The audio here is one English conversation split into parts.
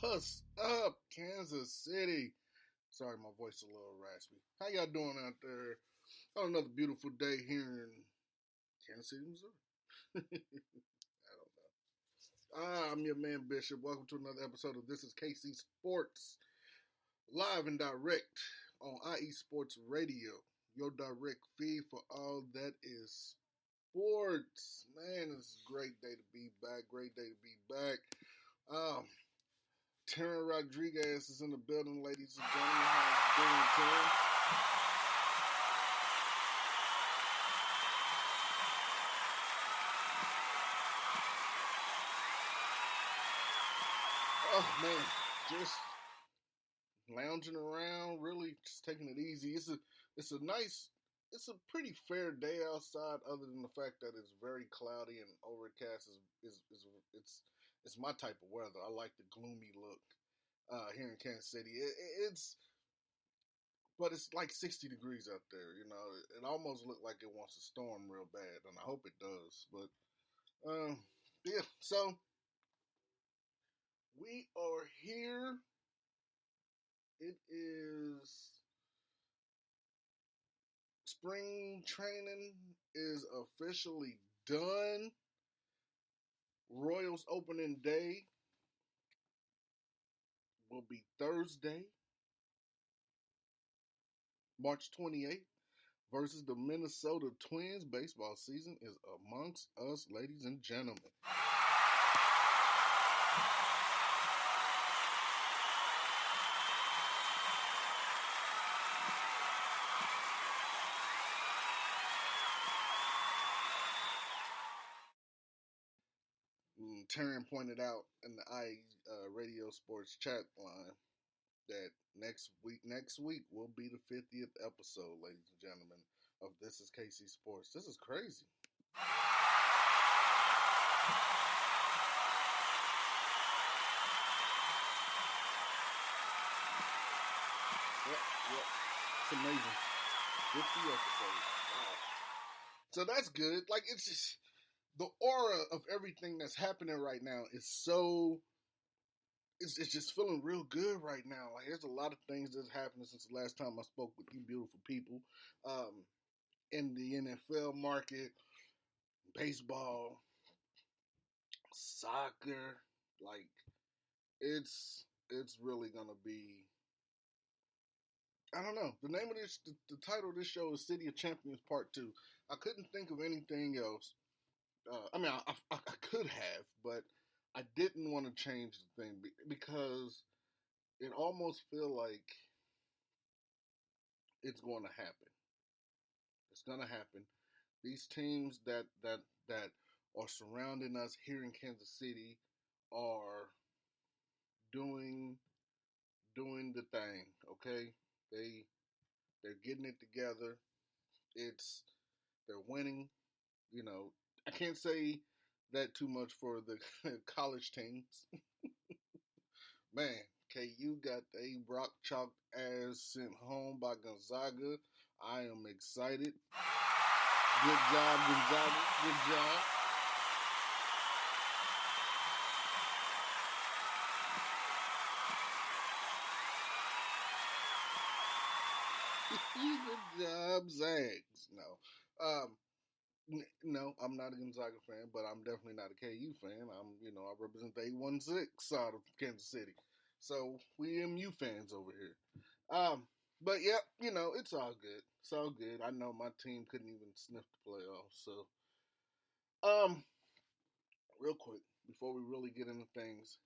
What's up, Kansas City? Sorry, my voice is a little raspy. How y'all doing out there on another beautiful day here in Kansas City, Missouri? I don't know. I'm your man Bishop. Welcome to another episode of This is KC Sports, live and direct on IE Sports Radio, your direct feed for all that is sports. Man, it's a great day to be back. Great day to be back. Taryn Rodriguez is in the building, ladies and gentlemen. How you doing, Taryn? Oh man, just lounging around, really just taking it easy. It's a pretty fair day outside, other than the fact that it's very cloudy and overcast. It's my type of weather. I like the gloomy look here in Kansas City. But it's like 60 degrees out there. You know, it almost looked like it wants to storm real bad, and I hope it does. But yeah, so we are here. It is spring training is officially done. Royals opening day will be Thursday, March 28th, versus the Minnesota Twins. Baseball season is amongst us, ladies and gentlemen. Taryn pointed out in the radio sports chat line that next week will be the 50th episode, ladies and gentlemen, of This is KC Sports. This is crazy. Yep. It's amazing. 50 episodes. Wow. So that's good. Like, it's just the aura of everything that's happening right now is so. It's just feeling real good right now. Like, there's a lot of things that's happening since the last time I spoke with you beautiful people. In the NFL market, baseball, soccer, like it's really gonna be. I don't know. The name of the title of this show is City of Champions Part 2. I couldn't think of anything else. I could have, but I didn't want to change the thing because it almost feel like it's going to happen. It's going to happen. These teams that are surrounding us here in Kansas City are doing the thing. Okay, they're getting it together. They're winning. You know, I can't say that too much for the college teams. Man, KU got a rock chalked ass sent home by Gonzaga. I am excited. Good job, Gonzaga. Good job. Good job, Zags. No, I'm not a Gonzaga fan, but I'm definitely not a KU fan. I represent the 816 side of Kansas City. So we MU fans over here. But yeah, it's all good. It's all good. I know my team couldn't even sniff the playoffs. So, real quick, before we really get into things,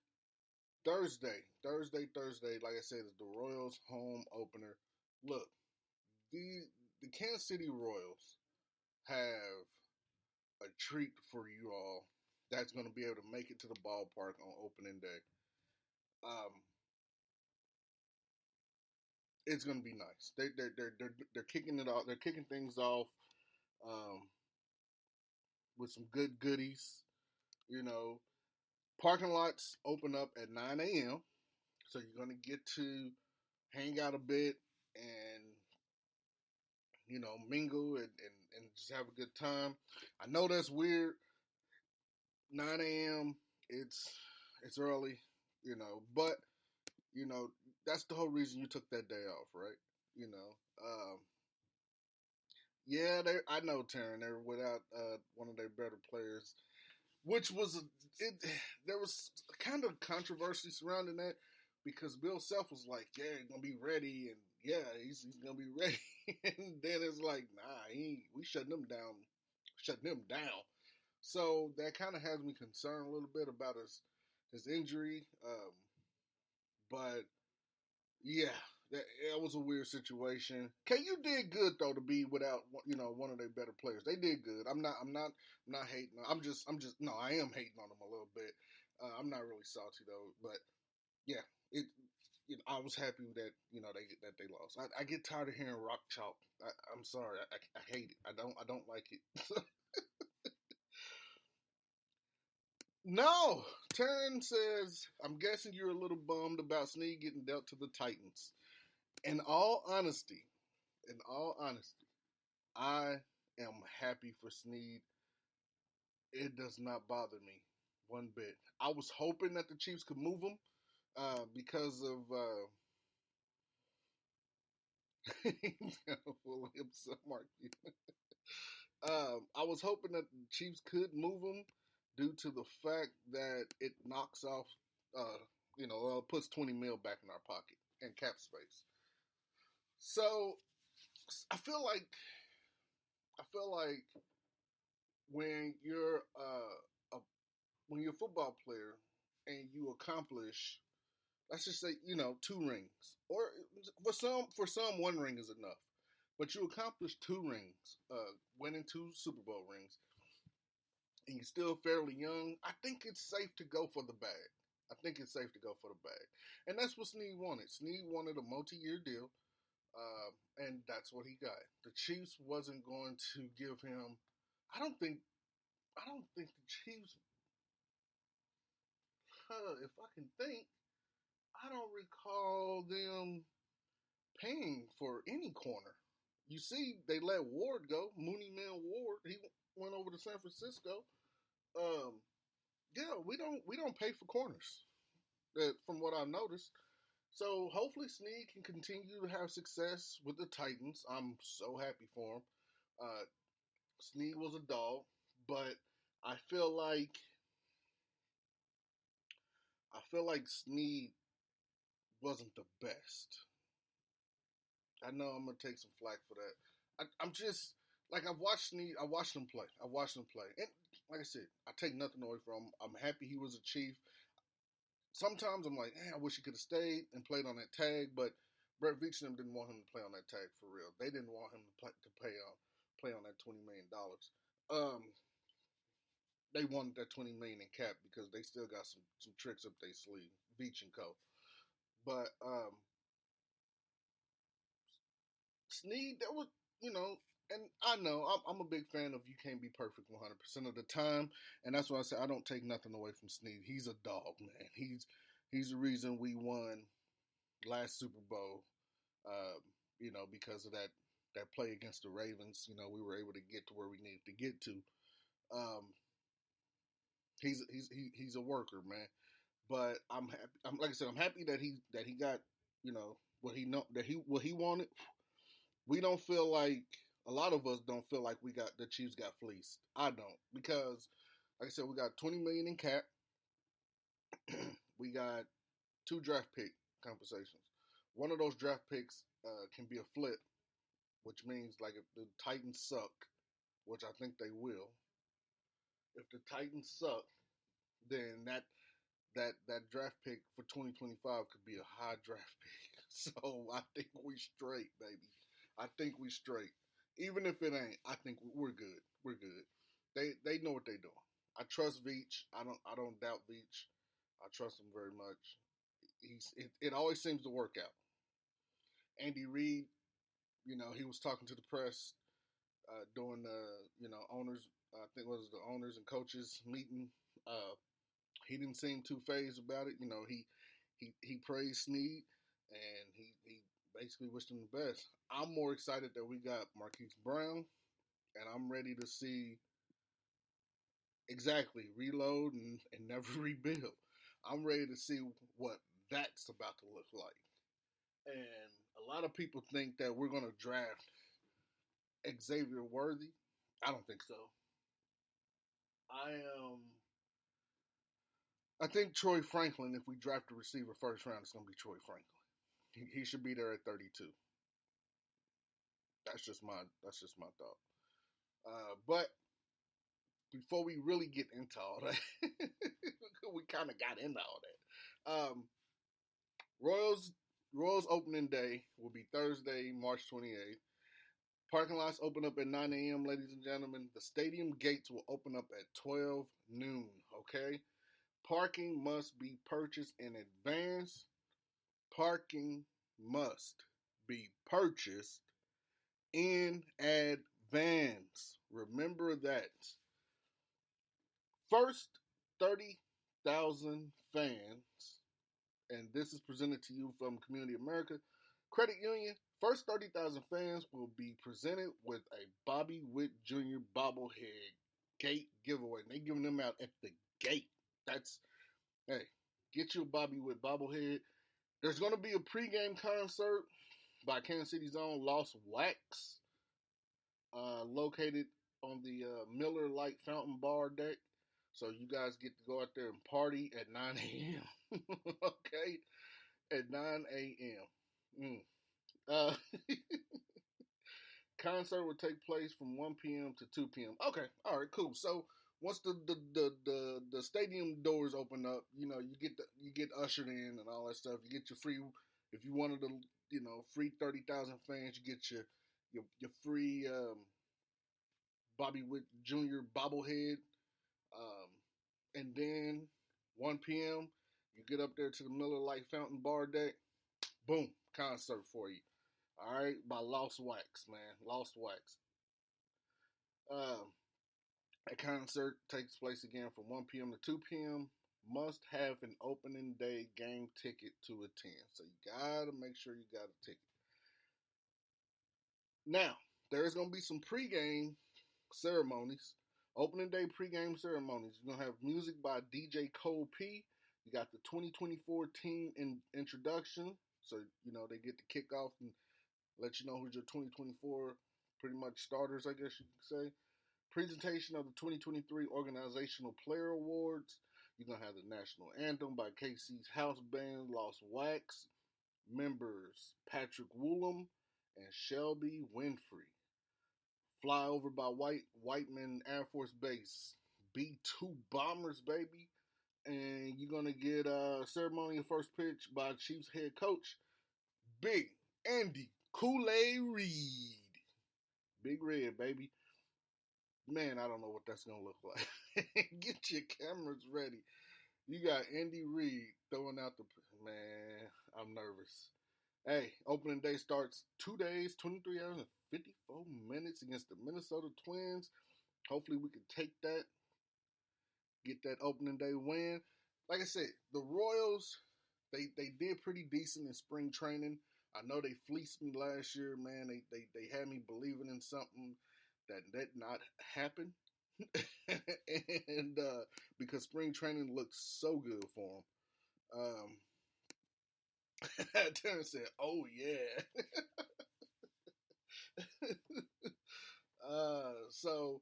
Thursday, like I said, is the Royals home opener. Look, the Kansas City Royals have a treat for you all that's going to be able to make it to the ballpark on opening day. It's going to be nice. They're kicking it off. They're kicking things off with some good goodies. Parking lots open up at 9 a.m. So you're going to get to hang out a bit and mingle and just have a good time. I know that's weird. 9 a.m. It's early. But that's the whole reason you took that day off, right? You know, yeah, I know, Taryn. They're without one of their better players, which was it. There was kind of controversy surrounding that because Bill Self was like, "Yeah, he's gonna be ready," and yeah, he's gonna be ready, and then it's like, "Nah, we shutting him down." So that kind of has me concerned a little bit about his injury, but yeah, that was a weird situation. KU did good though to be without one of their better players. They did good. I'm not hating. I'm just no, I am hating on them a little bit. I'm not really salty though, but yeah, it. I was happy that they lost. I get tired of hearing rock chalk. I'm sorry, I hate it. I don't like it. No, Taryn says, I'm guessing you're a little bummed about Snead getting dealt to the Titans. In all honesty, I am happy for Snead. It does not bother me one bit. I was hoping that the Chiefs could move him because of Williams Mark. I was hoping that the Chiefs could move him due to the fact that it knocks off, puts 20 mil back in our pocket and cap space. So I feel like when you're when you're a football player and you accomplish, let's just say, 2 rings, or for some 1 ring is enough, but you accomplish 2 rings, winning 2 Super Bowl rings, and you're still fairly young. I think it's safe to go for the bag. And that's what Snead wanted. Snead wanted a multi-year deal. And that's what he got. The Chiefs wasn't going to give him. I don't think the Chiefs. If I can think, I don't recall them paying for any corner. You see, they let Ward go. Mooney Man Ward. He went over to San Francisco. Yeah, we don't pay for corners. From what I've noticed. So hopefully Snead can continue to have success with the Titans. I'm so happy for him. Snead was a dog, but I feel like Snead wasn't the best. I know I'm gonna take some flack for that. I'm just like I've watched Snead. I watched him play, and like I said, I take nothing away from him. I'm happy he was a Chief. Sometimes I'm like, I wish he could have stayed and played on that tag, but Brett Veach and them didn't want him to play on that tag for real. They didn't want him to play on that $20 million. They wanted that $20 million in cap because they still got some tricks up their sleeve, Veach and Co. But Snead, that was and I know I'm a big fan of you can't be perfect 100% of the time, and that's why I say I don't take nothing away from Snead. He's a dog, man. He's the reason we won last Super Bowl. Because of that play against the Ravens. We were able to get to where we needed to get to. He's a worker, man. But I'm happy. Like I said, I'm happy that he got what he wanted. We don't feel like a lot of us don't feel like the Chiefs got fleeced. I don't, because like I said, we got 20 million in cap. We got 2 draft pick compensations. One of those draft picks can be a flip, which means like if the Titans suck, which I think they will. If the Titans suck, then that draft pick for 2025 could be a high draft pick. So I think we straight, baby. I think we straight. Even if it ain't, I think we're good. We're good. They know what they're doing. I trust Veach. I don't doubt Veach. I trust him very much. It always seems to work out. Andy Reid, he was talking to the press during the owners. I think it was the owners and coaches meeting. He didn't seem too phased about it. He praised Snead and he basically wished him the best. I'm more excited that we got Marquise Brown, and I'm ready to see exactly reload and never rebuild. I'm ready to see what that's about to look like. And a lot of people think that we're going to draft Xavier Worthy. I don't think so. I I think Troy Franklin. If we draft a receiver first round, it's going to be Troy Franklin. He should be there at 32. That's just my thought. But before we really get into all that, we kind of got into all that. Royals opening day will be Thursday, March 28th. Parking lots open up at 9 a.m., ladies and gentlemen. The stadium gates will open up at 12 noon, okay? Parking must be purchased in advance. Parking must be purchased in advance. Remember that. First 30,000 fans, and this is presented to you from Community America Credit Union. First 30,000 fans will be presented with a Bobby Witt Jr. bobblehead gate giveaway. And they giving them out at the gate. Hey, get you a Bobby Witt bobblehead. There's going to be a pregame concert by Kansas City's own Lost Wax, located on the Miller Lite Fountain Bar deck. So you guys get to go out there and party at 9 a.m. Okay? At 9 a.m. Concert will take place from 1 p.m. to 2 p.m. Okay, all right, cool. So once the stadium doors open up, you get ushered in and all that stuff. You get your free, if you wanted to, free 30,000 fans, you get your free Bobby Witt Jr. bobblehead. And then 1 p.m. you get up there to the Miller Lite Fountain Bar deck. Boom, concert for you. All right, by Lost Wax, man. Lost Wax. A concert takes place again from 1 p.m. to 2 p.m. Must have an opening day game ticket to attend. So you gotta make sure you got a ticket. Now, there's gonna be some pregame ceremonies. Opening day pregame ceremonies. You're gonna have music by DJ Cole P. You got the 2024 team introduction. So, they get to kick off and let you know who's your 2024 pretty much starters, I guess you could say. Presentation of the 2023 Organizational Player Awards. You're going to have the National Anthem by KC's house band, Lost Wax. Members Patrick Woolham and Shelby Winfrey. Flyover by Whiteman Air Force Base. B-2 Bombers, baby. And you're going to get a ceremony of first pitch by Chiefs head coach, Big Andy Kool-Aid Reed. Big Red, baby. Man, I don't know what that's going to look like. Get your cameras ready. You got Andy Reid throwing out the... Man, I'm nervous. Hey, opening day starts 2 days, 23 hours, and 54 minutes against the Minnesota Twins. Hopefully we can take that. Get that opening day win. Like I said, the Royals, they did pretty decent in spring training. I know they fleeced me last year, man. They had me believing in something that did not happen. And because spring training looked so good for them. Terrence said, "Oh yeah." So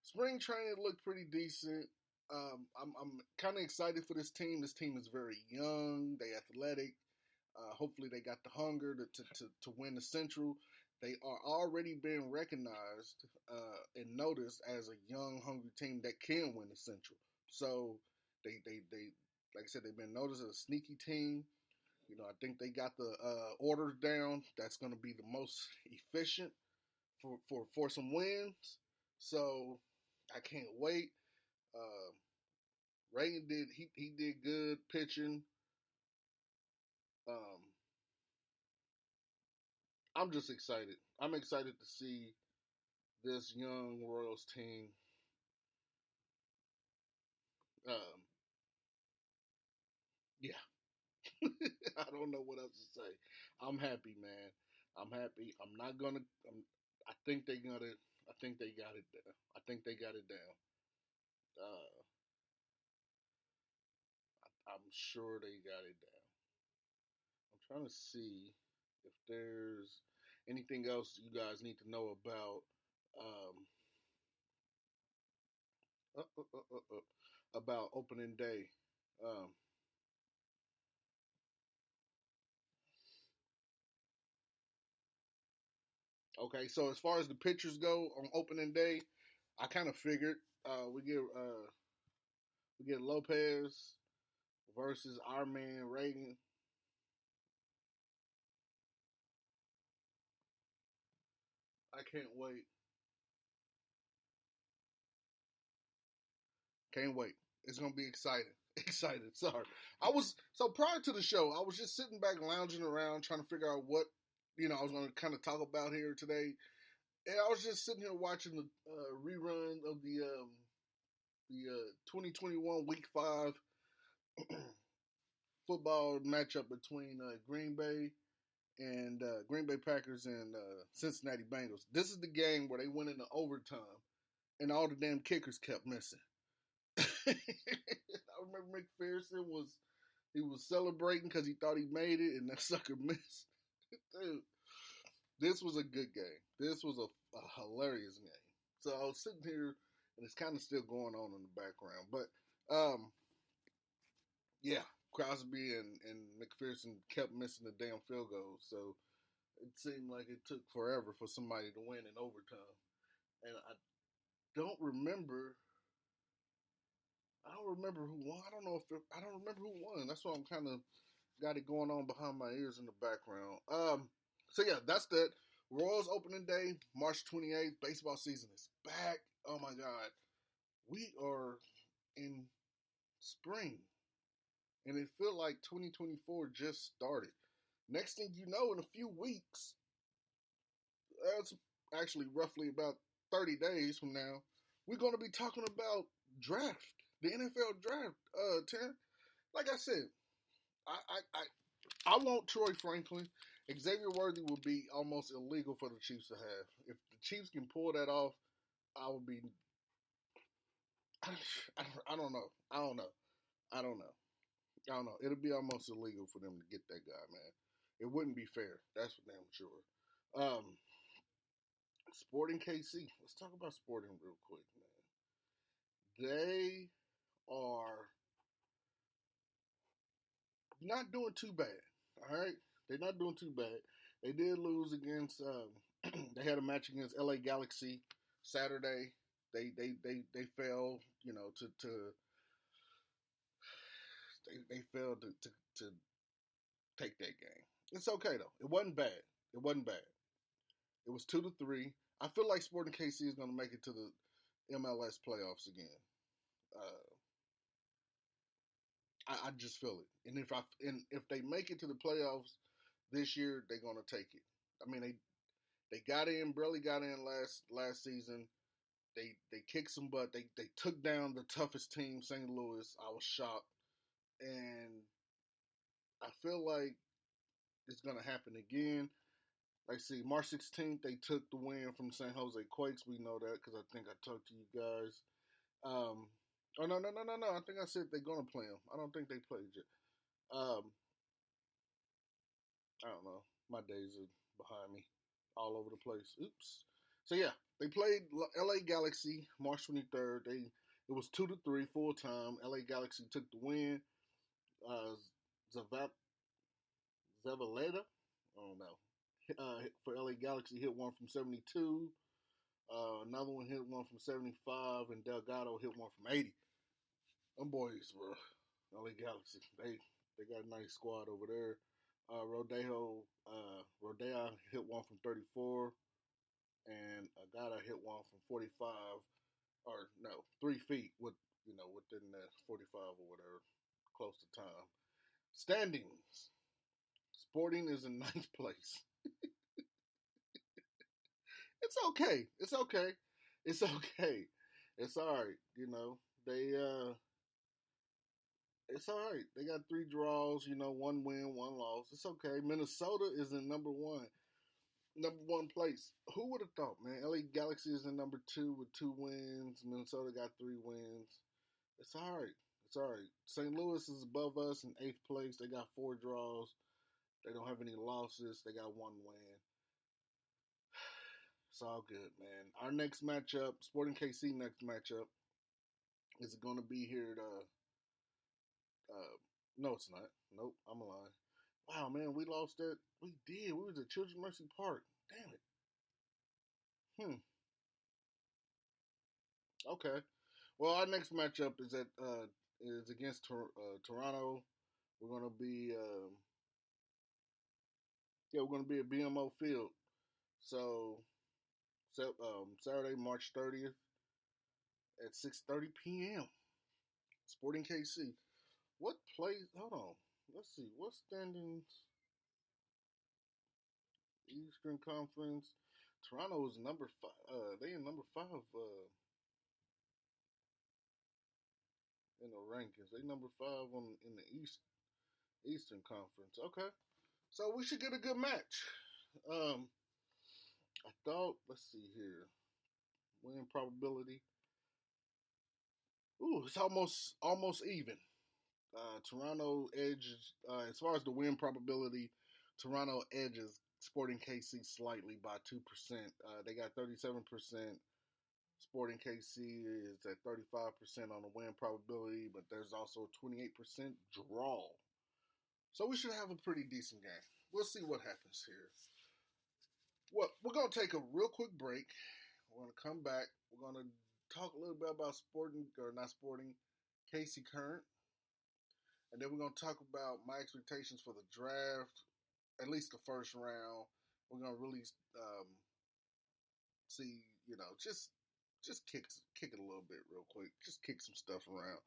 spring training looked pretty decent. I'm kind of excited for this team. This team is very young. They athletic. Hopefully they got the hunger to win the Central. They are already being recognized and noticed as a young, hungry team that can win the Central. So they like I said, they've been noticed as a sneaky team. I think they got the orders down. That's going to be the most efficient for some wins. So I can't wait. Reagan he did good pitching. I'm just excited. I'm excited to see this young Royals team. Yeah. I don't know what else to say. I'm happy, man. I'm happy. I'm not gonna. I think they got it. I think they got it down. I think they got it down. I'm sure they got it down. I'm trying to see if there's anything else you guys need to know about um, about opening day. Um, okay, so as far as the pitchers go on opening day, I kind of figured we get Lopez versus our man Reagan. I can't wait. Can't wait. It's gonna be exciting. Excited. Sorry. I was so prior to the show, I was just sitting back lounging around trying to figure out what I was gonna kind of talk about here today. And I was just sitting here watching the rerun of the 2021 Week 5 football matchup between Green Bay Packers and Cincinnati Bengals. This is the game where they went into overtime and all the damn kickers kept missing. I remember McPherson was celebrating because he thought he made it, and that sucker missed. Dude, this was a good game. This was a hilarious game. So I was sitting here, and it's kind of still going on in the background. But yeah, Crosby and McPherson kept missing the damn field goals. So it seemed like it took forever for somebody to win in overtime. And don't remember. I don't remember who won. I don't remember who won. That's why I'm kind of got it going on behind my ears in the background. So yeah, that's that. Royals opening day, March 28th. Baseball season is back. Oh my God, we are in spring, and it feels like 2024 just started. Next thing you know, in a few weeks, that's actually roughly about 30 days from now, we're going to be talking about draft, the NFL draft. Tim, like I said, I want Troy Franklin. Xavier Worthy will be almost illegal for the Chiefs to have. If the Chiefs can pull that off, I would be. I don't know. I don't know. I don't know. I don't know. It'll be almost illegal for them to get that guy, man. It wouldn't be fair. That's for damn sure. Sporting KC. Let's talk about Sporting real quick, man. They are not doing too bad. All right, they're not doing too bad. They did lose against. They had a match against LA Galaxy Saturday. They fell. To they failed to take that game. It's okay though. It wasn't bad. It wasn't bad. It was 2-3. I feel like Sporting KC is going to make it to the MLS playoffs again. Uh, I just feel it. And if they make it to the playoffs this year, they're gonna take it. I mean, they got in, barely got in last season. They kicked some butt. They took down the toughest team, St. Louis. I was shocked, and I feel like it's gonna happen again. Like, see, March 16th, they took the win from San Jose Quakes. We know that because I think I talked to you guys. Oh no! I think I said they're gonna play them. I don't think they played yet. Um, I don't know. My days are behind me, all over the place. Oops. So yeah, they played LA Galaxy March 23rd. It was 2-3 full time. LA Galaxy took the win. Uh, Zavaleta, I don't know. For LA Galaxy, hit one from 72. Another one hit one from 75, and Delgado hit one from 80. Them boys were LA Galaxy. They got a nice squad over there. Rodea hit one from 34, and Agata hit one from 45, or no, 3 feet within that 45 or whatever, close to time. Standings. Sporting is in ninth place. It's okay. It's okay. It's okay. It's all right. They it's all right. They got 3 draws. One win, one loss. It's okay. Minnesota is in number one place. Who would have thought, man? LA Galaxy is in number 2 with 2 wins. Minnesota got 3 wins. It's all right. Sorry, St. Louis is above us in eighth place. They got 4 draws. They don't have any losses. They got 1 win. It's all good, man. Our next matchup, Sporting KC next matchup, is going to be here at no, it's not. Nope, I'm lying. Wow, man, we lost that. We did. We was at Children's Mercy Park. Damn it. Okay. Well, our next matchup is against Toronto. We're gonna be we're gonna be at BMO Field. So, Saturday, March 30th at 6:30 p.m. Sporting KC. What plays? Hold on. Let's see. What standings? Eastern Conference. Toronto is number 5. They in number 5 in the rankings. They number 5 in the Eastern Conference. Okay, so we should get a good match. I thought. Let's see here. Win probability. Ooh, it's almost even. Toronto edges as far as the win probability. Toronto edges Sporting KC slightly by 2%. They got 37%. Sporting KC is at 35% on the win probability, but there's also a 28% draw. So we should have a pretty decent game. We'll see what happens here. Well, we're going to take a real quick break. We're going to come back. We're going to talk a little bit about KC Current. And then we're going to talk about my expectations for the draft, at least the first round. We're going to really see, just kick it a little bit real quick. Just kick some stuff around.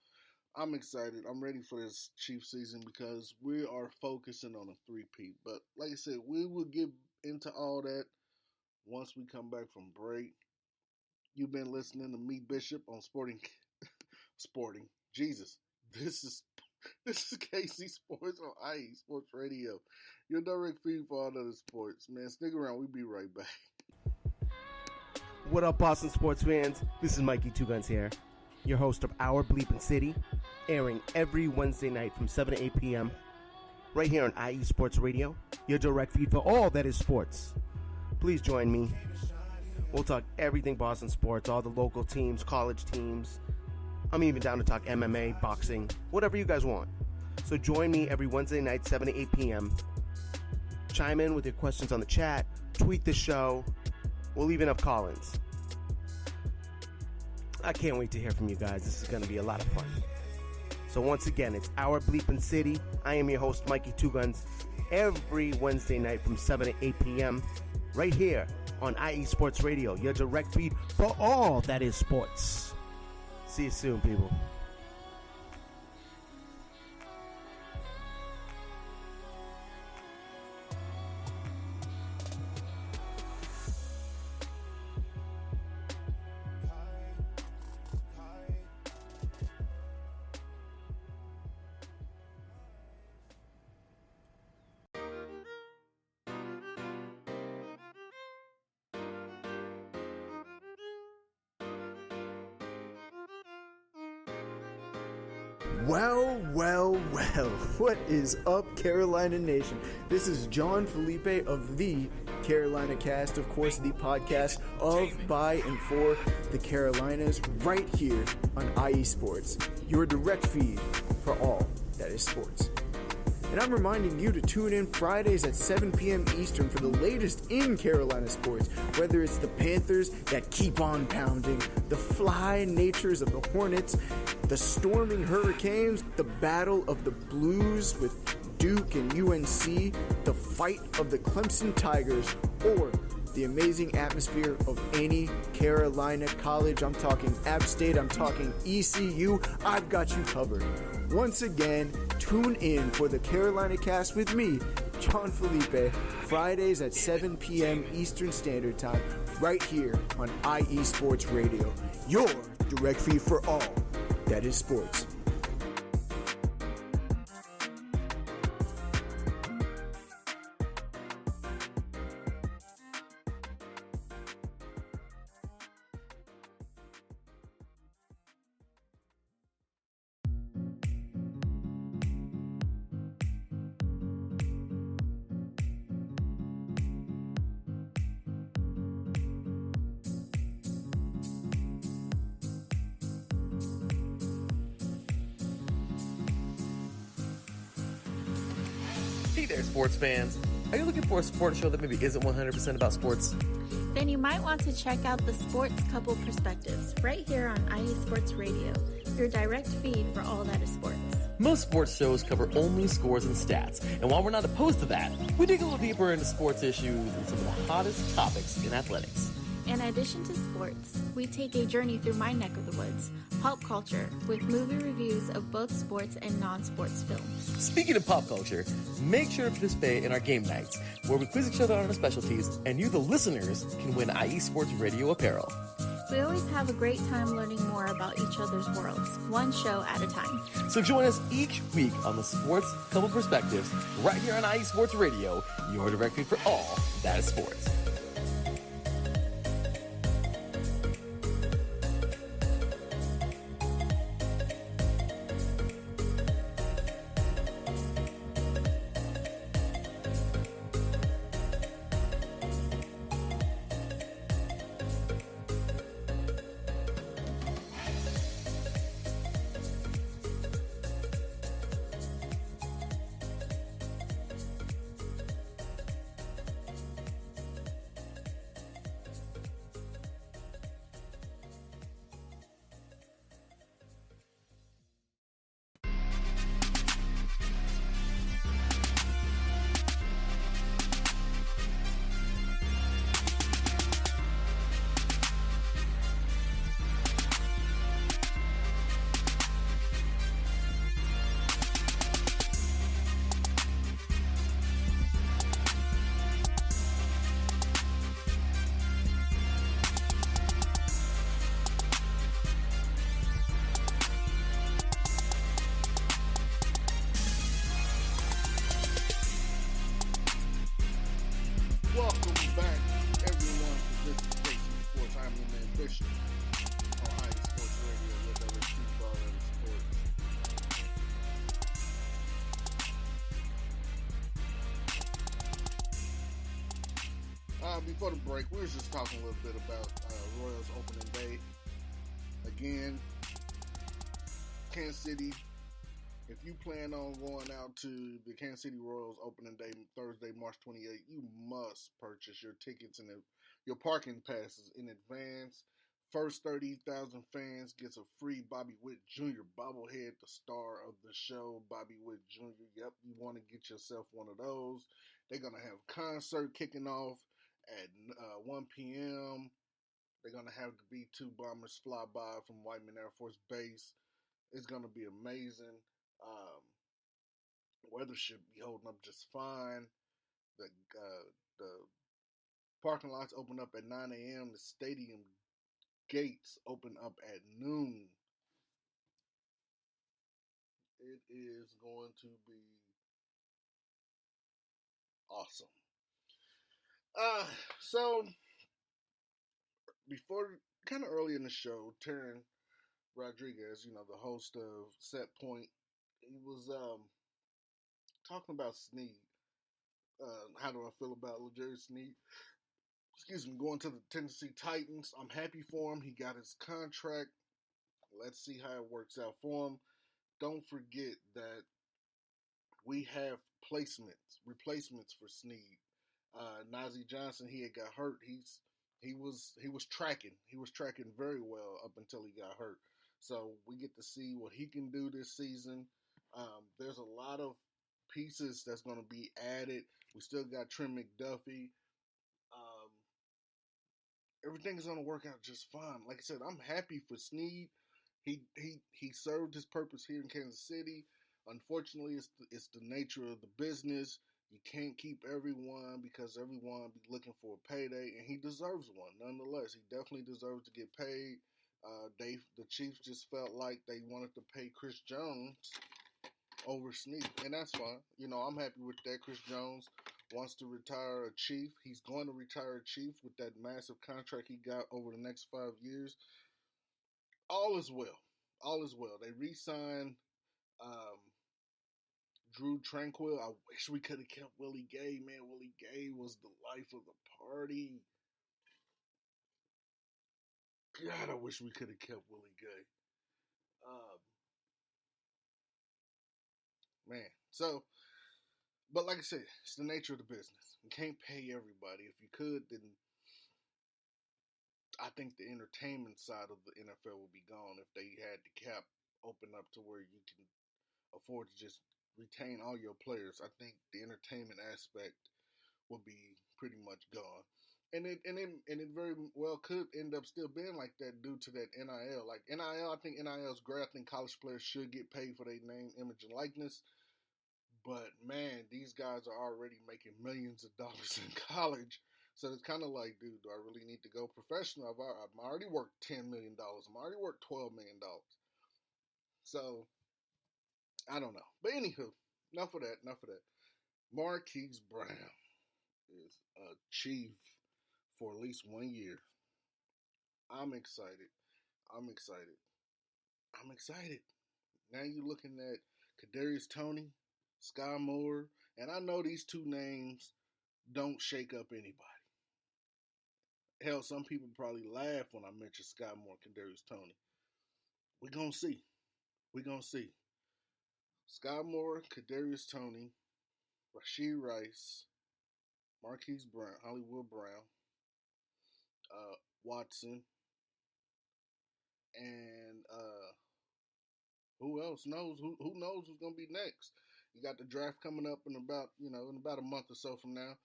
I'm excited. I'm ready for this Chiefs season because we are focusing on a three-peat. But like I said, we will get into all that once we come back from break. You've been listening to me, Bishop, on Sporting. Jesus, this is KC Sports on IE Sports Radio. Your direct feed for all other sports. Man, stick around. We'll be right back. What up, Boston sports fans? This is Mikey Two Guns here, your host of Our Bleepin' City, airing every Wednesday night from 7 to 8 p.m. right here on IE Sports Radio, your direct feed for all that is sports. Please join me. We'll talk everything Boston sports, all the local teams, college teams. I'm even down to talk MMA, boxing, whatever you guys want. So join me every Wednesday night, 7 to 8 p.m. Chime in with your questions on the chat, tweet the show. We'll even have call-ins. I can't wait to hear from you guys. This is going to be a lot of fun. So once again, it's Our Bleepin' City. I am your host, Mikey Two Guns, every Wednesday night from 7 to 8 p.m. right here on IE Sports Radio, your direct feed for all that is sports. See you soon, people. Well, what is up, Carolina Nation? This is John Felipe of the Carolina Cast, of course, the podcast of, by, and for the Carolinas, right here on IE Sports, your direct feed for all that is sports. And I'm reminding you to tune in Fridays at 7 p.m. Eastern for the latest in Carolina sports, whether it's the Panthers that keep on pounding, the fly natures of the Hornets, the storming Hurricanes, the battle of the Blues with Duke and UNC, the fight of the Clemson Tigers, or the amazing atmosphere of any Carolina college. I'm talking App State, I'm talking ECU. I've got you covered. Once again, tune in for the Carolina Cast with me, John Felipe, Fridays at 7 p.m. Eastern Standard Time, right here on IE Sports Radio, your direct feed for all that is sports. Hey there, sports fans. Are you looking for a sports show that maybe isn't 100% about sports? Then you might want to check out the Sports Couple Perspectives right here on IE Sports Radio, your direct feed for all that is sports. Most sports shows cover only scores and stats, and while we're not opposed to that, we dig a little deeper into sports issues and some of the hottest topics in athletics. In addition to sports, we take a journey through my neck of the woods, pop culture, with movie reviews of both sports and non-sports films. Speaking of pop culture, make sure to participate in our game nights, where we quiz each other on our specialties, and you, the listeners, can win IE Sports Radio apparel. We always have a great time learning more about each other's worlds, one show at a time. So join us each week on the Sports Couple Perspectives, right here on IE Sports Radio, your direct feed for all that is sports. Welcome back, everyone, to this is Casey Sports. I'm your man Bishop on IE Sports Radio, your direct feed for all that is sports. Before the break, we were just talking a little bit about Royals opening day. Again, Kansas City. If you plan on going out to the Kansas City Royals opening day, Thursday, March 28th, you must purchase your tickets and your parking passes in advance. First 30,000 fans gets a free Bobby Witt Jr. bobblehead, the star of the show, Bobby Witt Jr. Yep, you want to get yourself one of those. They're going to have a concert kicking off at 1 p.m. They're going to have the B-2 bombers fly by from Whiteman Air Force Base. It's going to be amazing. Weather should be holding up just fine. The parking lots open up at 9 a.m. The stadium gates open up at noon. It is going to be awesome. So before, kind of early in the show, Taryn Rodriguez, the host of Set Point, he was talking about Snead. How do I feel about L'Jarius Snead? Going to the Tennessee Titans. I'm happy for him. He got his contract. Let's see how it works out for him. Don't forget that we have replacements for Snead. Najee Johnson, he had got hurt. He was tracking very well up until he got hurt. So we get to see what he can do this season. There's a lot of pieces that's going to be added. We still got Trent McDuffie. Everything is going to work out just fine. Like I said, I'm happy for Snead. He served his purpose here in Kansas City. Unfortunately, it's the nature of the business. You can't keep everyone because everyone be looking for a payday, and he deserves one. Nonetheless, he definitely deserves to get paid. The Chiefs just felt like they wanted to pay Chris Jones over Snead, and that's fine. I'm happy with that. Chris Jones wants to retire a Chief. He's going to retire a Chief with that massive contract he got over the next 5 years. All is well. They re-signed Drew Tranquill. I wish we could have kept Willie Gay, man. Willie Gay was the life of the party. God, I wish we could have kept Willie Gay. Man, so But like I said, it's the nature of the business. You can't pay everybody. If you could, then I think the entertainment side of the NFL would be gone if they had the cap open up to where you can afford to just retain all your players. I think the entertainment aspect will be pretty much gone. And it very well could end up still being like that due to that NIL. Like NIL, I think NIL is great. I think college players should get paid for their name, image, and likeness. But man, these guys are already making millions of dollars in college. So it's kind of like, dude, do I really need to go professional? I've already worked $10 million. I'm already worked $12 million. So I don't know. But anywho, enough of that. Marquise Brown is a chief for at least 1 year. I'm excited. Now you're looking at Kadarius Toney, Sky Moore, and I know these two names don't shake up anybody. Hell, some people probably laugh when I mention Sky Moore and Kadarius Toney. We're going to see. Sky Moore, Kadarius Toney, Rashee Rice, Marquise Brown, Hollywood Brown, Watson, and who else knows? Who knows who's going to be next? You got the draft coming up in about a month or so from now.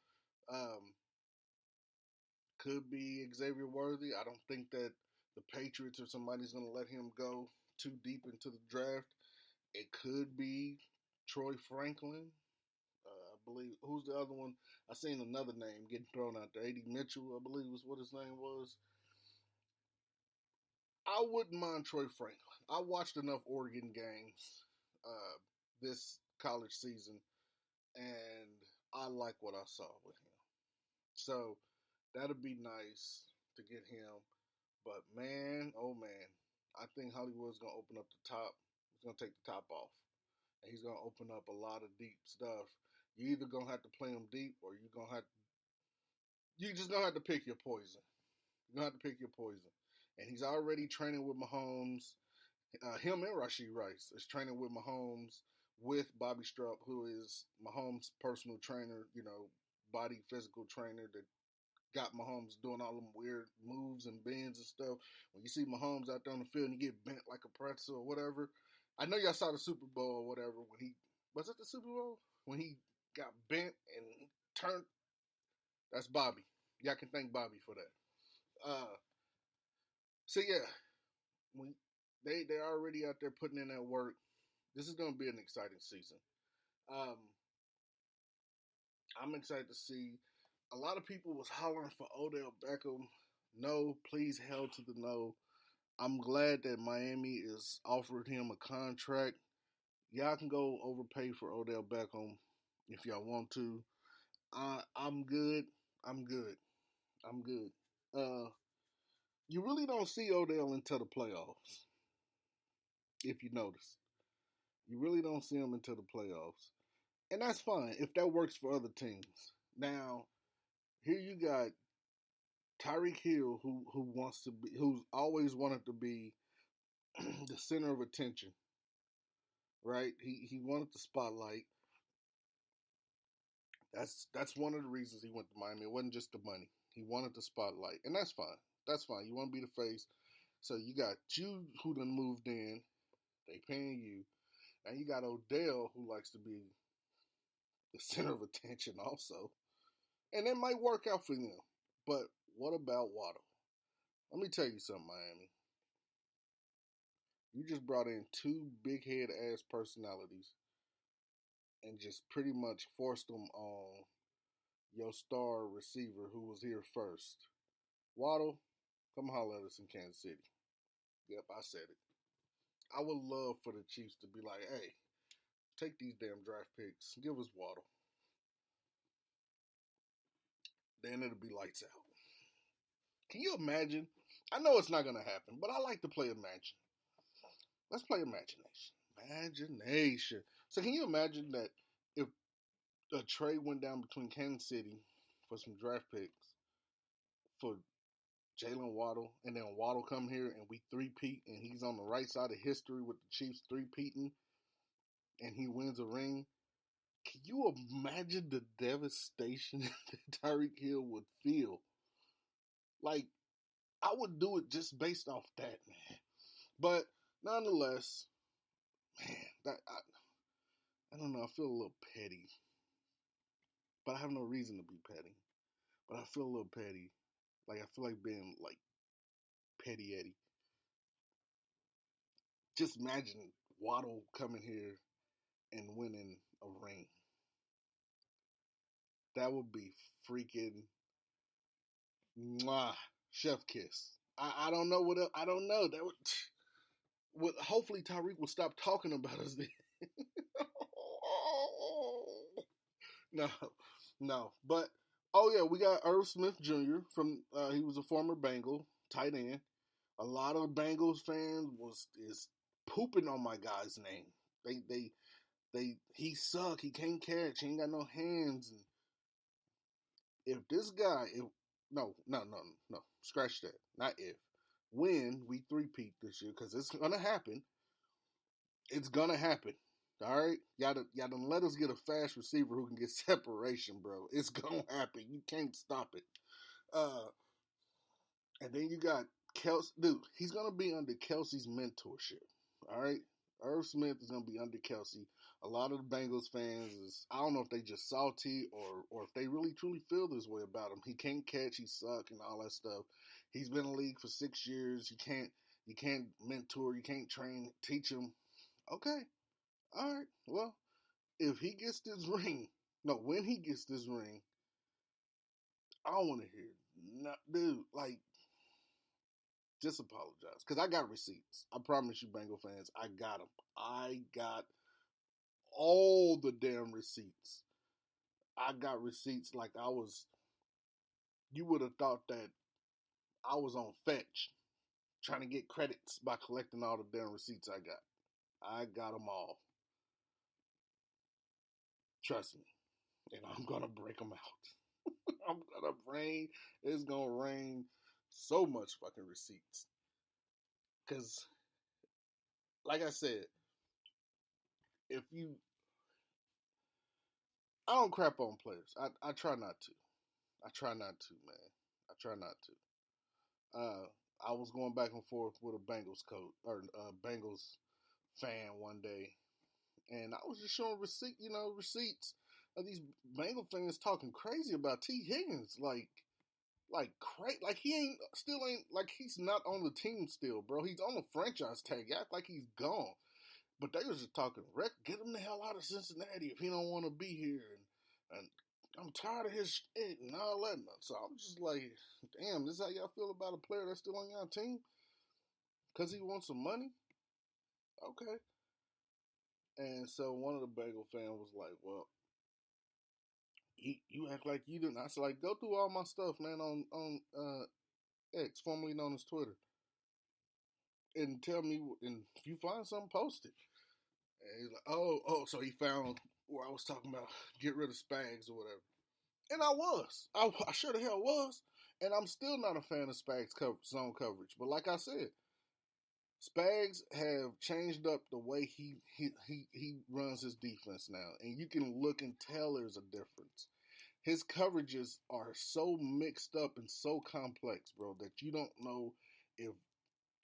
Could be Xavier Worthy. I don't think that the Patriots or somebody's going to let him go too deep into the draft. It could be Troy Franklin. I believe. Who's the other one? I seen another name getting thrown out there. A.D. Mitchell, I believe was what his name was. I wouldn't mind Troy Franklin. I watched enough Oregon games this college season, and I like what I saw with him. So that'd be nice to get him. But man, oh man, I think Hollywood's going to open up the top. He's going to take the top off. And he's going to open up a lot of deep stuff. You either going to have to play him deep or you just going to have to pick your poison. You're going to have to pick your poison. And he's already training with Mahomes. Him and Rashee Rice is training with Mahomes with Bobby Strupp, who is Mahomes' personal trainer, body physical trainer that got Mahomes doing all them weird moves and bends and stuff. When you see Mahomes out there on the field and he get bent like a pretzel or whatever. I know y'all saw the Super Bowl or whatever when was it the Super Bowl? When he got bent and turned. That's Bobby. Y'all can thank Bobby for that. So yeah, when they're already out there putting in that work. This is going to be an exciting season. I'm excited to see. A lot of people was hollering for Odell Beckham. No, please, hell to the no. I'm glad that Miami is offered him a contract. Y'all can go overpay for Odell Beckham if y'all want to. I'm good. You really don't see Odell until the playoffs, if you notice. You really don't see him until the playoffs. And that's fine if that works for other teams. Now, here you got Tyreek Hill, who's always wanted to be the center of attention, right? He wanted the spotlight. That's one of the reasons he went to Miami. It wasn't just the money. He wanted the spotlight, and that's fine. That's fine. You want to be the face, so you got you who done moved in. They paying you, and you got Odell who likes to be the center of attention also, and it might work out for them. But what about Waddle? Let me tell you something, Miami. You just brought in two big head ass personalities and just pretty much forced them on your star receiver who was here first. Waddle, come holler at us in Kansas City. Yep, I said it. I would love for the Chiefs to be like, hey, take these damn draft picks. Give us Waddle. Then it'll be lights out. Can you imagine? I know it's not going to happen, but I like to play imagine. Let's play imagination. So can you imagine that if a trade went down between Kansas City for some draft picks for Jalen Waddle, and then Waddle come here and we three-peat, and he's on the right side of history with the Chiefs three-peating, and he wins a ring? Can you imagine the devastation that Tyreek Hill would feel? Like, I would do it just based off that, man. But nonetheless, man, I don't know. I feel a little petty, but I have no reason to be petty. But I feel a little petty. Like, I feel like being like Petty Eddie. Just imagine Waddle coming here and winning a ring. That would be freaking mwah, chef kiss. I don't know what else. I don't know. That would hopefully Tyreek will stop talking about us then. No. But oh yeah, we got Irv Smith Jr. from he was a former Bengal tight end. A lot of Bengals fans is pooping on my guy's name. He suck. He can't catch. He ain't got no hands. And if this guy, no, scratch that. Not if. When we three-peat this year, because it's gonna happen. It's gonna happen. All right, y'all done let us get a fast receiver who can get separation, bro. It's gonna happen. You can't stop it. And then you got Kelsey. Dude, he's gonna be under Kelsey's mentorship. All right, Irv Smith is gonna be under Kelsey. A lot of the Bengals fans I don't know if they just salty or if they really truly feel this way about him. He can't catch, he suck, and all that stuff. He's been in the league for 6 years. You can't mentor, you can't train, teach him. Okay, all right. Well, if he gets this ring, when he gets this ring, I don't want to hear, dude. Like, just apologize because I got receipts. I promise you, Bengal fans, I got them. I got all the damn receipts. I got receipts like you would have thought that I was on Fetch trying to get credits by collecting all the damn receipts I got. I got them all. Trust me. And I'm going to break them out. It's going to rain so much fucking receipts. Because, like I said, I don't crap on players. I try not to. I try not to, man. I try not to. I was going back and forth with a Bengals coach or Bengals fan one day, and I was just showing receipts of these Bengal fans talking crazy about T. Higgins, like he's not on the team still, bro. He's on the franchise tag. Act like he's gone. But they was just talking, get him the hell out of Cincinnati if he don't want to be here. And I'm tired of his shit and all that. So I'm just like, damn, this is how y'all feel about a player that's still on your team? Because he wants some money? Okay. And so one of the Bengal fans was like, well, you act like you didn't. I said, like, go through all my stuff, man, on X, formerly known as Twitter. And tell me, and if you find something, post it. And he's like, oh, so he found where I was talking about get rid of Spags or whatever. And I was. I sure the hell was. And I'm still not a fan of Spags zone coverage. But like I said, Spags have changed up the way he runs his defense now. And you can look and tell there's a difference. His coverages are so mixed up and so complex, bro, that you don't know if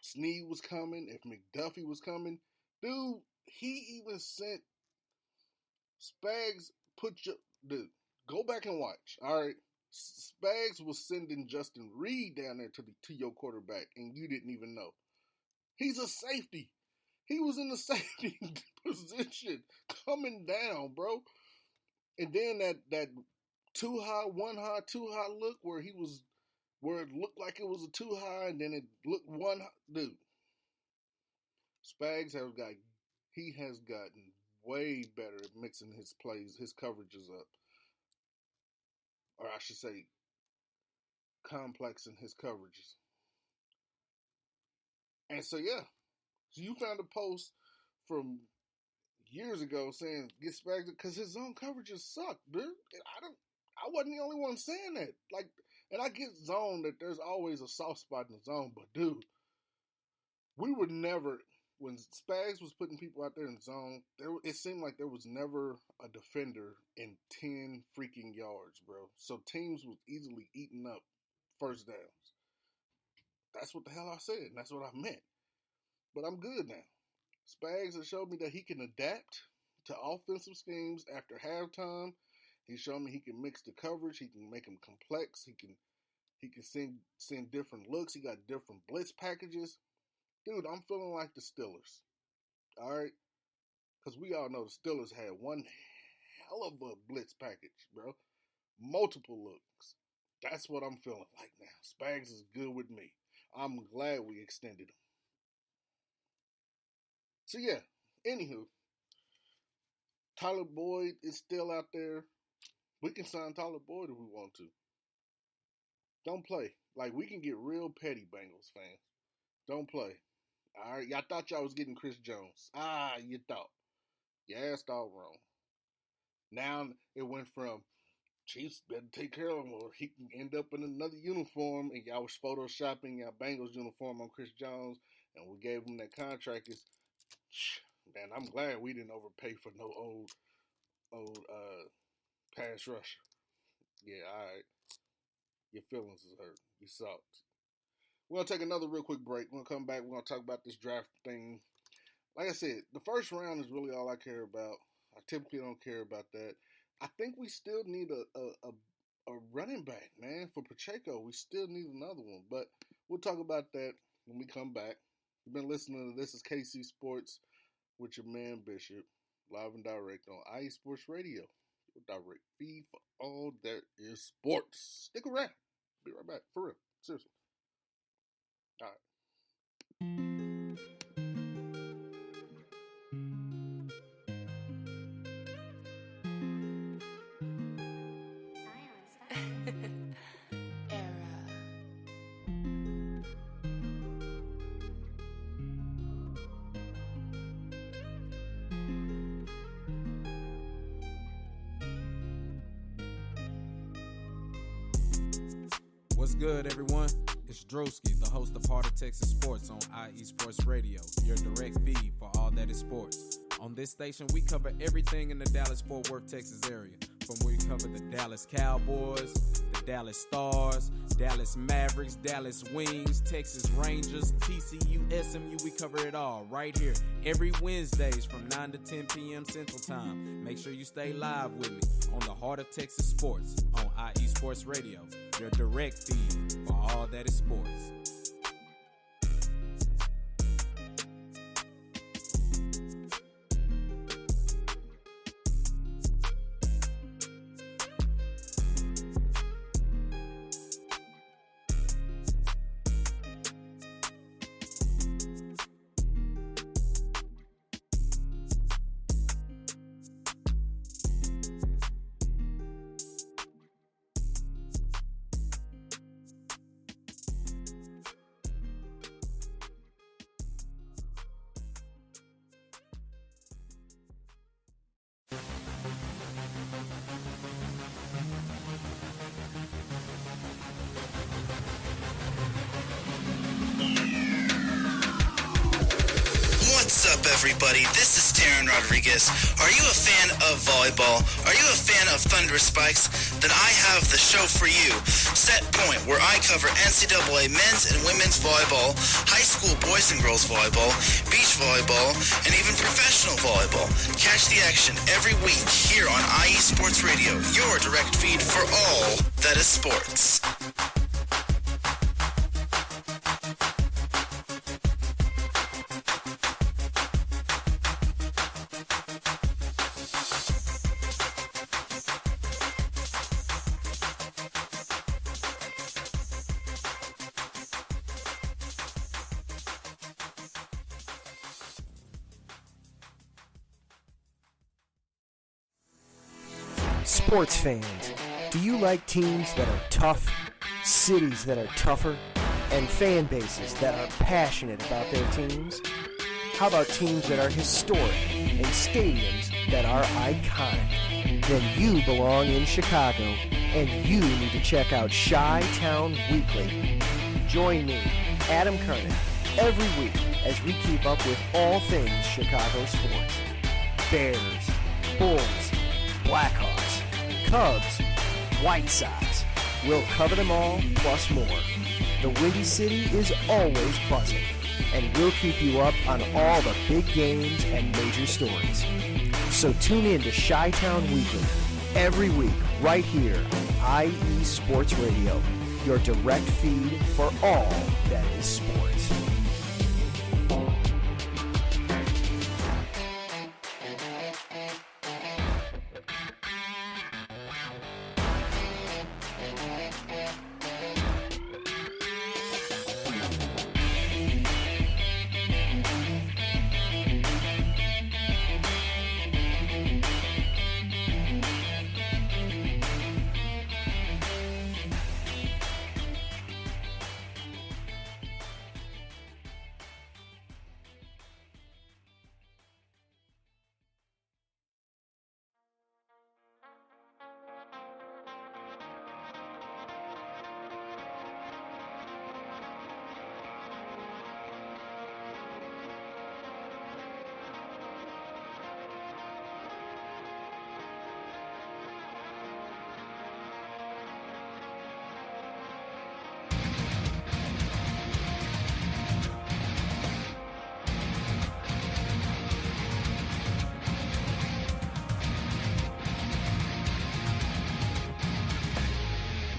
Snead was coming, if McDuffie was coming. Dude, he even sent Spags, dude, go back and watch, all right? Spags was sending Justin Reed down there to your quarterback, and you didn't even know. He's a safety. He was in the safety position coming down, bro. And then that too high look where it looked like it was a too high, and then it looked one high. Dude, Spags has gotten way better at mixing his plays, his coverages up. Or I should say, complexing his coverages. And so, yeah. So you found a post from years ago saying, get Spags, because his zone coverages suck, dude. I wasn't the only one saying that. Like, and I get zone that there's always a soft spot in the zone, but dude, we would never, when Spags was putting people out there in zone, it seemed like there was never a defender in 10 freaking yards, bro. So teams was easily eating up first downs. That's what the hell I said, and that's what I meant. But I'm good now. Spags has showed me that he can adapt to offensive schemes after halftime. He showed me he can mix the coverage. He can make them complex. He can send different looks. He got different blitz packages. Dude, I'm feeling like the Steelers. All right? Because we all know the Steelers had one hell of a blitz package, bro. Multiple looks. That's what I'm feeling like now. Spags is good with me. I'm glad we extended him. So, yeah. Anywho. Tyler Boyd is still out there. We can sign Tyler Boyd if we want to. Don't play. Like, we can get real petty, Bengals fans. Don't play. All right? Y'all thought y'all was getting Chris Jones. You thought. Your ass thought wrong. Now it went from Chiefs better take care of him or he can end up in another uniform, and y'all was photoshopping y'all Bengals uniform on Chris Jones, and we gave him that contract. Man, I'm glad we didn't overpay for no old pass rusher. Yeah, all right. Your feelings is hurt. You salty. We're going to take another real quick break. We're going to come back. We're going to talk about this draft thing. Like I said, the first round is really all I care about. I typically don't care about that. I think we still need a running back, man, for Pacheco. We still need another one. But we'll talk about that when we come back. You've been listening to This is KC Sports with your man Bishop, live and direct on IE Sports Radio. Your direct feed for all that is sports. Stick around. Be right back. For real. Seriously. All right. What's good, everyone? It's Drewski, the host of Heart of Texas Sports on IE Sports Radio, your direct feed for all that is sports. On this station, we cover everything in the Dallas-Fort Worth, Texas area. From we cover the Dallas Cowboys, the Dallas Stars, Dallas Mavericks, Dallas Wings, Texas Rangers, TCU, SMU, we cover it all right here every Wednesdays from 9 to 10 p.m. Central Time. Make sure you stay live with me on the Heart of Texas Sports on IE Sports Radio, your direct feed for all that is sports. What's up, everybody? This is Darren Rodriguez. Are you a fan of volleyball? Are you a fan of Thunderous Spikes? Then I have the show for you, Set Point, where I cover NCAA men's and women's volleyball, high school boys and girls volleyball, beach volleyball, and even professional volleyball. Catch the action every week here on IE Sports Radio, your direct feed for all that is sports. Sports fans, do you like teams that are tough, cities that are tougher, and fan bases that are passionate about their teams? How about teams that are historic and stadiums that are iconic? Then you belong in Chicago, and you need to check out Chi-Town Weekly. Join me, Adam Kernan, every week as we keep up with all things Chicago sports. Bears, Bulls, Blackhawks, Cubs, White Sox. We'll cover them all, plus more. The Windy City is always buzzing, and we'll keep you up on all the big games and major stories. So tune in to Chi-Town Weekly every week right here on IE Sports Radio, your direct feed for all that is sports.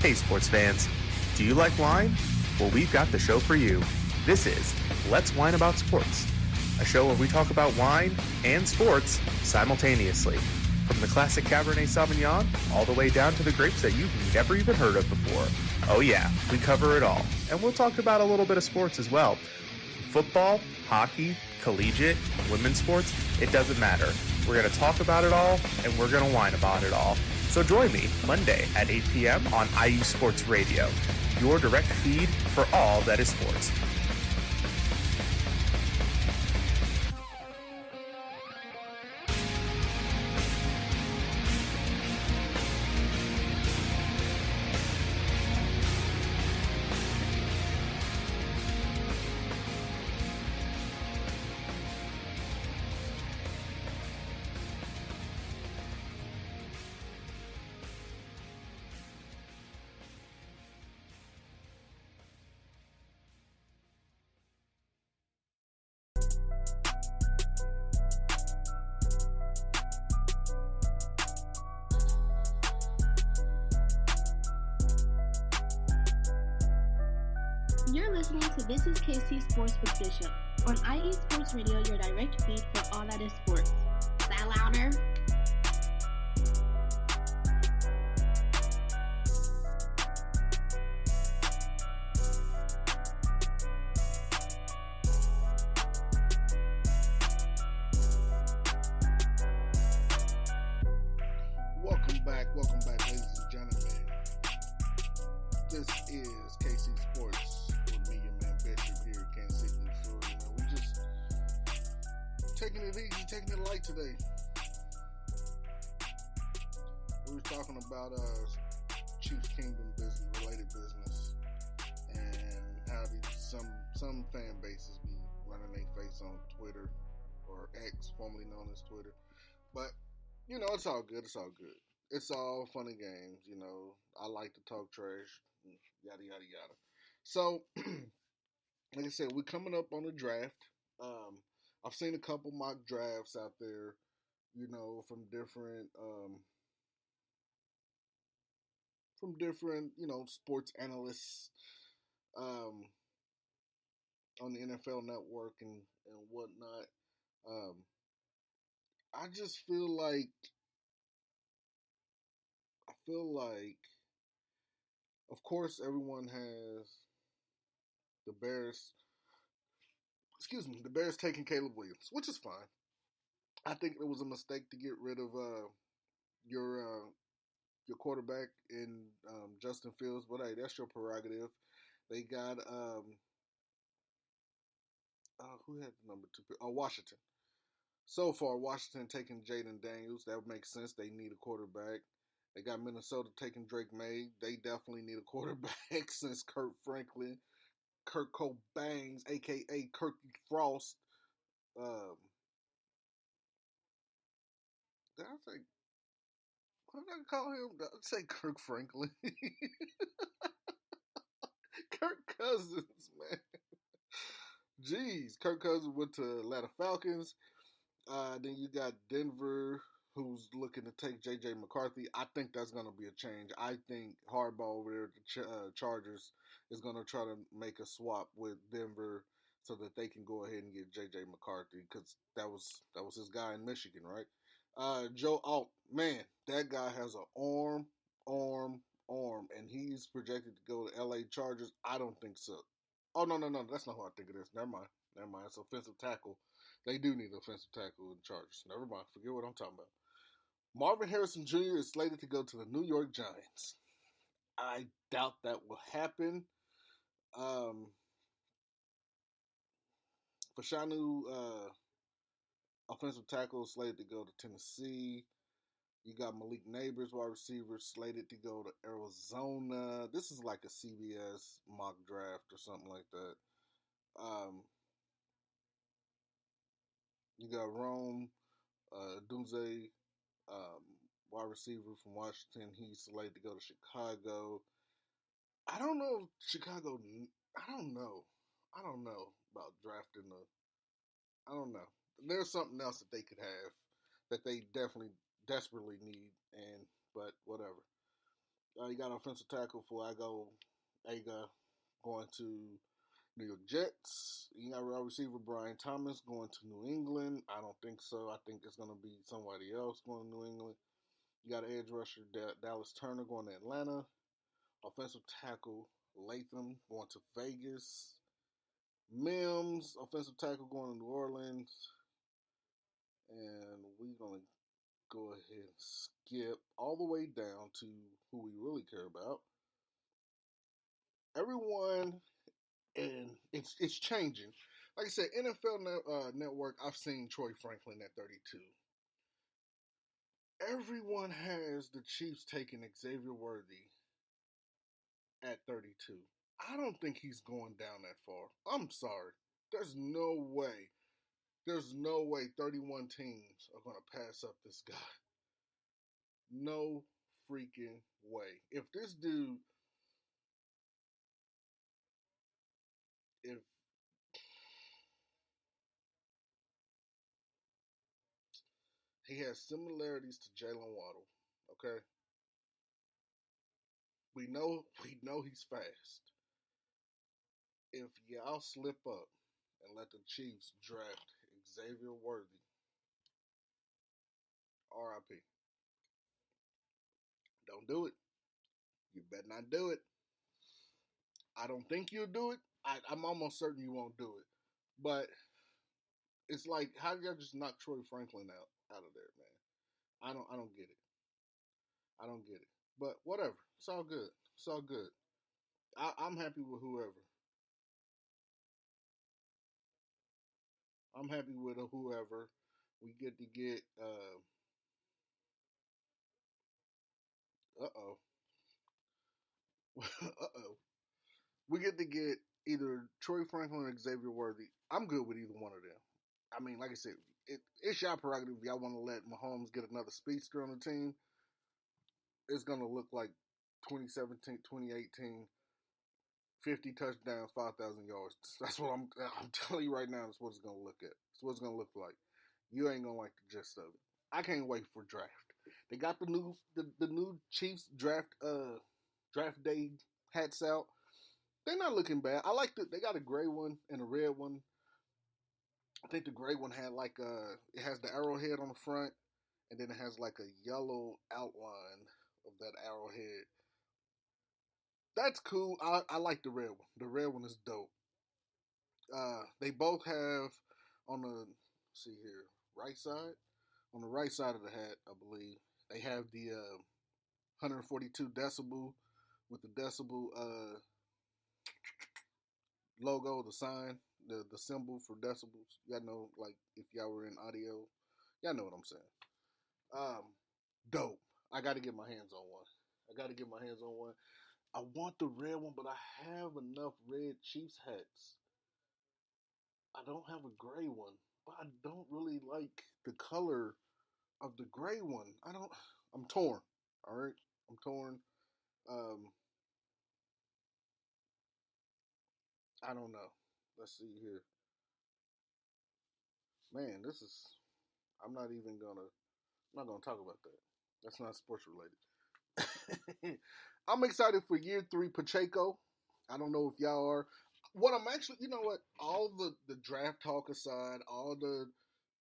Hey sports fans, do you like wine? Well, we've got the show for you. This is Let's Wine About Sports, a show where we talk about wine and sports simultaneously. From the classic Cabernet Sauvignon all the way down to the grapes that you've never even heard of before. Oh yeah, we cover it all. And we'll talk about a little bit of sports as well. Football, hockey, collegiate, women's sports, it doesn't matter. We're going to talk about it all, and we're going to whine about it all. So join me Monday at 8 p.m. on IE Sports Radio, your direct feed for all that is sports. You're listening to This is KC Sports with Bishop on IE Sports Radio, your direct feed for all that is sports. Is that louder? Welcome back, ladies and gentlemen. This is KC Sports with me, your man Bishop here in Kansas City, Missouri. We just taking it easy, taking it light today. We were talking about Chiefs Kingdom business, related business, and how some fan bases be running their face on Twitter or X, formerly known as Twitter. But you know, it's all good. It's all good. It's all fun and games. You know, I like to talk trash, yada yada yada. So, like I said, we're coming up on a draft. I've seen a couple mock drafts out there, you know, from different, you know, sports analysts, on the NFL Network and whatnot. I just feel like, of course, everyone has the Bears. The Bears taking Caleb Williams, which is fine. I think it was a mistake to get rid of your quarterback in Justin Fields, but hey, that's your prerogative. They got who had the number 2 pick? Oh, Washington. So far, Washington taking Jaden Daniels. That would make sense. They need a quarterback. They got Minnesota taking Drake May. They definitely need a quarterback since Kurt Franklin Kurt Cobain's, a.k.a. Kirky Frost. Did I say, what did I call him? Did I say Kirk Franklin? Kirk Cousins, man. Jeez, Kirk Cousins went to Atlanta Falcons. Then you got Denver, who's looking to take J.J. McCarthy. I think that's going to be a change. I think Harbaugh over there at the Chargers is going to try to make a swap with Denver so that they can go ahead and get J.J. McCarthy, because that was his guy in Michigan, right? Joe Alt, man, that guy has an arm, and he's projected to go to L.A. Chargers. I don't think so. Oh, no, that's not who I think it is. Never mind. It's offensive tackle. They do need an offensive tackle in Chargers. Never mind. Forget what I'm talking about. Marvin Harrison Jr. is slated to go to the New York Giants. I doubt that will happen. Fashanu, offensive tackle, slated to go to Tennessee. You got Malik Neighbors, wide receiver, slated to go to Arizona. This is like a CBS mock draft or something like that. You got Rome Dunze, wide receiver from Washington. He's slated to go to Chicago. I don't know if Chicago. I don't know about drafting I don't know. There's something else that they could have that they desperately need, but whatever. You got offensive tackle Fuago Aga going to New York Jets. You got wide receiver Brian Thomas going to New England. I don't think so. I think it's going to be somebody else going to New England. You got edge rusher Dallas Turner going to Atlanta. Offensive tackle Latham going to Vegas. Mims, offensive tackle, going to New Orleans. And we're going to go ahead and skip all the way down to who we really care about. Everyone, and it's changing. Like I said, NFL Network, I've seen Troy Franklin at 32. Everyone has the Chiefs taking Xavier Worthy at 32. I don't think he's going down that far. I'm sorry. There's no way 31 teams are going to pass up this guy. No freaking way. If this dude, he has similarities to Jalen Waddle, okay? We know he's fast. If y'all slip up and let the Chiefs draft Xavier Worthy, RIP. Don't do it. You better not do it. I don't think you'll do it. I'm almost certain you won't do it. But it's like, how did y'all just knock Troy Franklin out of there, man? I don't get it. I don't get it. But whatever. It's all good. It's all good. I'm happy with whoever. I'm happy with whoever. We get to get uh-oh. Uh-oh. We get to get either Troy Franklin or Xavier Worthy. I'm good with either one of them. I mean, like I said, it's y'all prerogative if y'all want to let Mahomes get another speedster on the team. It's going to look like 2017, 2018, 50 touchdowns, 5,000 yards. That's what I'm telling you right now. That's what it's going to look at. That's what it's going to look like. You ain't going to like the gist of it. I can't wait for draft. They got the new Chiefs draft day hats out. They're not looking bad. I like they got a gray one and a red one. I think the gray one had it has the arrowhead on the front, and then it has like a yellow outline of that arrowhead. That's cool. I like the red one. The red one is dope. They both have on the right side. On the right side of the hat, I believe they have the 142 decibel with the decibel logo, the sign, the symbol for decibels. Y'all know, like, if y'all were in audio, y'all know what I'm saying. Dope. I got to get my hands on one. I want the red one, but I have enough red Chiefs hats. I don't have a gray one, but I don't really like the color of the gray one. I'm torn. All right, I'm torn. I don't know. Let's see here. Man, I'm not gonna talk about that. That's not sports related. I'm excited for year 3 Pacheco. I don't know if y'all are. What I'm actually, you know what? All the draft talk aside, all the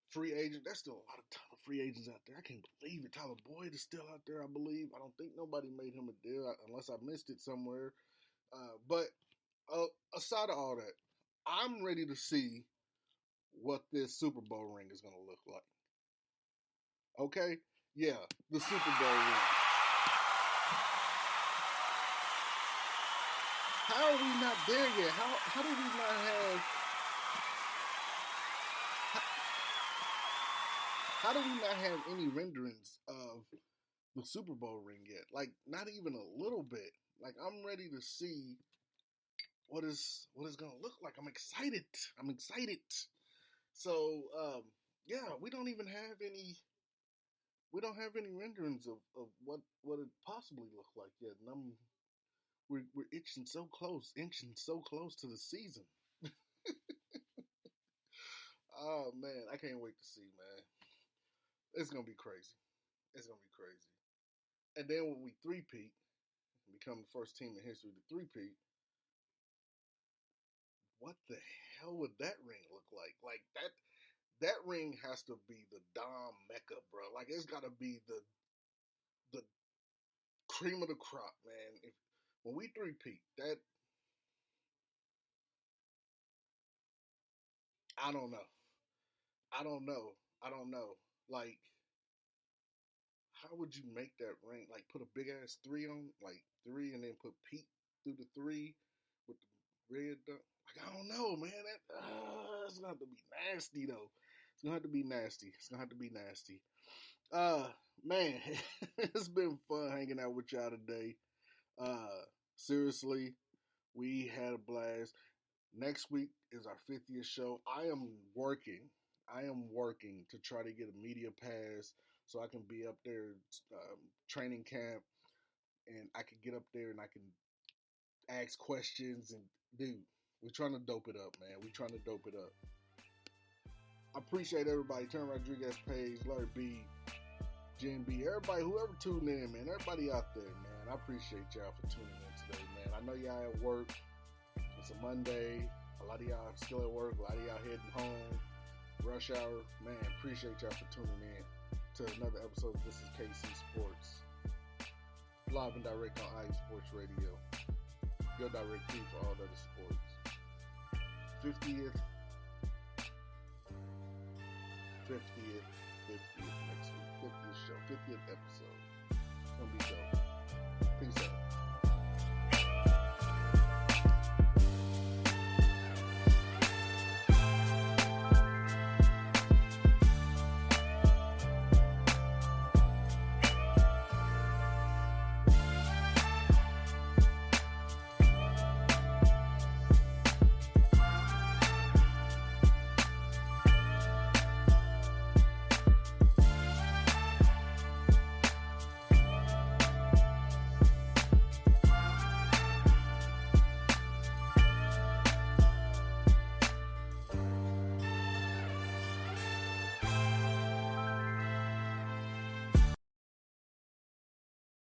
free agents, there's still a lot of free agents out there. I can't believe it. Tyler Boyd is still out there, I believe. I don't think nobody made him a deal unless I missed it somewhere. But aside of all that, I'm ready to see what this Super Bowl ring is going to look like. Okay? Yeah, the Super Bowl ring. How are we not there yet? How do we not have... How do we not have any renderings of the Super Bowl ring yet? Like, not even a little bit. Like, I'm ready to see what it's going to look like. I'm excited. So, yeah, we don't have any renderings of what it possibly look like yet. And we're inching so close to the season. Oh, man, I can't wait to see, man. It's going to be crazy. And then when we three-peat, become the first team in history to three-peat, what the hell would that ring look like? Like, that ring has to be the Dom Mecca, bro. Like, it's got to be the cream of the crop, man. When we three-peat, that... I don't know. Like, how would you make that ring? Like, put a big ass 3 on, like 3, and then put Pete through the 3 with the red. Like, I don't know, man. It's gonna have to be nasty though. It's gonna have to be nasty. Man, it's been fun hanging out with y'all today. Seriously, we had a blast. Next week is our 50th show. I am working to try to get a media pass so I can be up there training camp, and I can get up there and I can ask questions. And dude, we're trying to dope it up, man. I appreciate everybody. Turn Rodriguez Page, Larry B, Jen B, everybody, whoever tuned in, man. Everybody out there, man. I appreciate y'all for tuning in today, man. I know y'all at work. It's a Monday. A lot of y'all still at work. A lot of y'all heading home. Rush hour. Man, appreciate y'all for tuning in to another episode of This is KC Sports. Live and direct on IE Sports Radio. Your direct feed for all other sports. 50th next week. 50th show. 50th episode. It's going to be dope. Peace out.